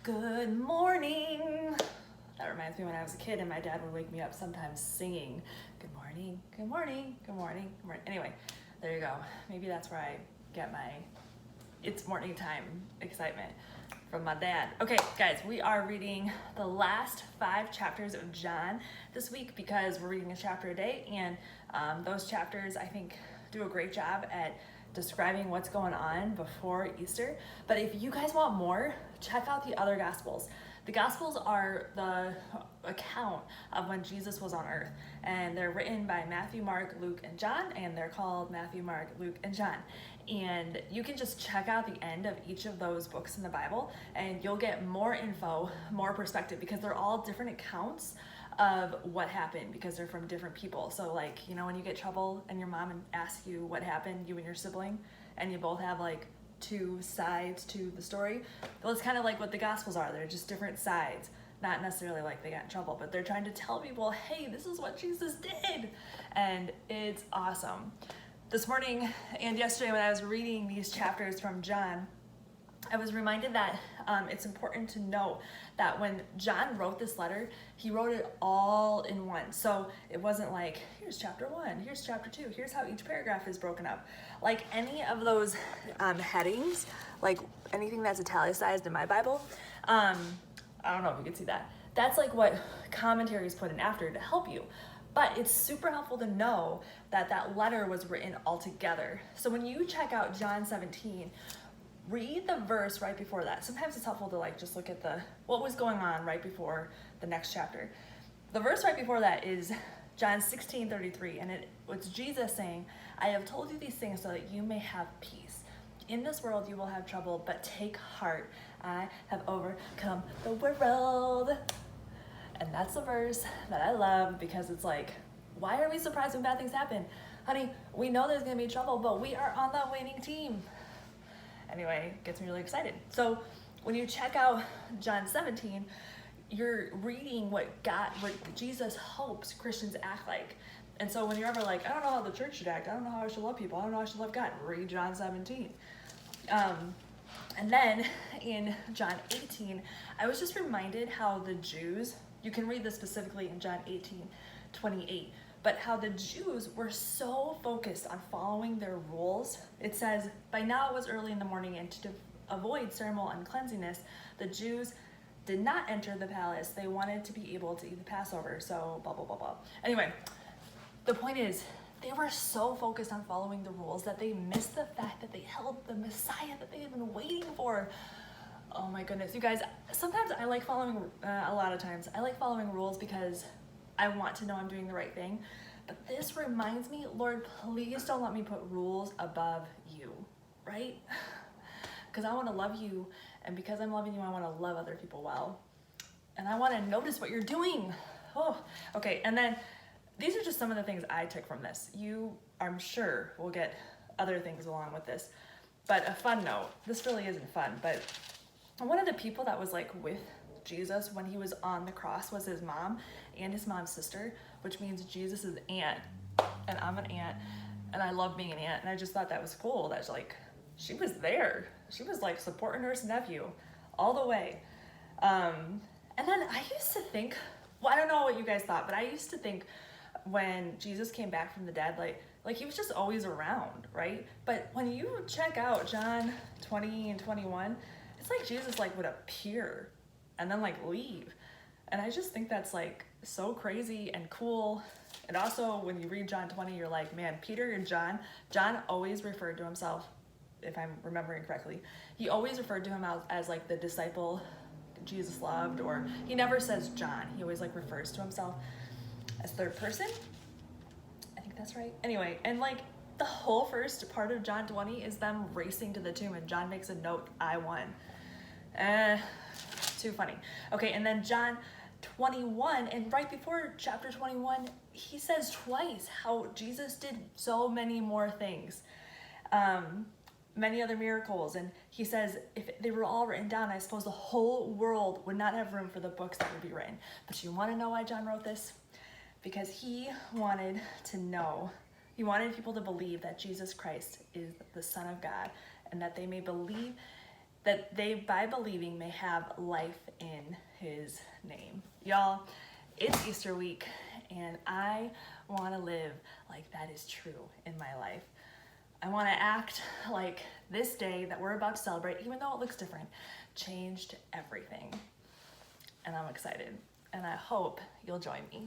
Good morning. That reminds me when I was a kid and my dad would wake me up sometimes singing, good morning, good morning, good morning, good morning. Anyway, there you go. Maybe that's where I get my it's morning time excitement from my dad. Okay, guys, we are reading the last 5 chapters of John this week because we're reading a chapter a day, and those chapters, I think, do a great job at describing what's going on before Easter. But if you guys want more, check out the other Gospels. The Gospels are the account of when Jesus was on earth, and they're written by Matthew, Mark, Luke, and John, and they're called Matthew, Mark, Luke, and John. And you can just check out the end of each of those books in the Bible, and you'll get more info, more perspective, because they're all different accounts of what happened because they're from different people. So like, you know, when you get trouble and your mom asks you what happened, you and your sibling, and you both have like 2 sides to the story. Well, it's kind of like what the Gospels are. They're just different sides. Not necessarily like they got in trouble, but they're trying to tell people, hey, this is what Jesus did. And it's awesome. This morning and yesterday when I was reading these chapters from John, I was reminded that it's important to know that when John wrote this letter, he wrote it all in one. So it wasn't like, here's chapter 1, here's chapter 2, here's how each paragraph is broken up. Like any of those headings, like anything that's italicized in my Bible, I don't know if you can see that. That's like what commentaries put in after to help you. But it's super helpful to know that that letter was written all together. So when you check out John 17, read the verse right before that. Sometimes it's helpful to like just look at what was going on right before the next chapter. The verse right before that is John 16:33, and it's Jesus saying, I have told you these things so that you may have peace. In this world you will have trouble, but take heart. I have overcome the world. And that's the verse that I love because it's like, why are we surprised when bad things happen? Honey, we know there's gonna be trouble, but we are on the winning team. Anyway, it gets me really excited. So when you check out John 17, you're reading what Jesus hopes Christians act like. And so when you're ever like, I don't know how the church should act, I don't know how I should love people, I don't know how I should love God, read John 17. And then in John 18, I was just reminded how the Jews, you can read this specifically in John 18:28, but how the Jews were so focused on following their rules. It says, by now it was early in the morning, and to avoid ceremonial uncleanliness, the Jews did not enter the palace. They wanted to be able to eat the Passover, so blah, blah, blah, blah. Anyway, the point is, they were so focused on following the rules that they missed the fact that they held the Messiah that they had been waiting for. Oh my goodness, you guys, sometimes I like following, a lot of times, I like following rules because I want to know I'm doing the right thing. But this reminds me, Lord, please don't let me put rules above you, right? Because I want to love you, and because I'm loving you, I want to love other people well. And I want to notice what you're doing. Oh, okay, and then these are just some of the things I took from this. You, I'm sure, will get other things along with this. But a fun note, this really isn't fun, but one of the people that was like with Jesus when he was on the cross was his mom and his mom's sister, which means Jesus' aunt, and I'm an aunt, and I love being an aunt, and I just thought that was cool. That's like, she was there. She was like supporting her nephew all the way. And then I used to think, well, I don't know what you guys thought, but I used to think when Jesus came back from the dead, like he was just always around, right? But when you check out John 20 and 21, it's like Jesus like would appear and then like leave. And I just think that's like so crazy and cool. And also when you read John 20, you're like, man, Peter and John always referred to himself, if I'm remembering correctly, he always referred to him as like the disciple Jesus loved, or he never says John. He always like refers to himself as third person. I think that's right. Anyway, and like the whole first part of John 20 is them racing to the tomb, and John makes a note, I won. Too funny. Okay, and then John 21, and right before chapter 21, he says twice how Jesus did so many more things, many other miracles, and he says if they were all written down, I suppose the whole world would not have room for the books that would be written. But you want to know why John wrote this? Because he wanted people to believe that Jesus Christ is the Son of God, and that they may believe that they, by believing, may have life in his name. Y'all, it's Easter week, and I want to live like that is true in my life. I want to act like this day that we're about to celebrate, even though it looks different, changed everything. And I'm excited, and I hope you'll join me.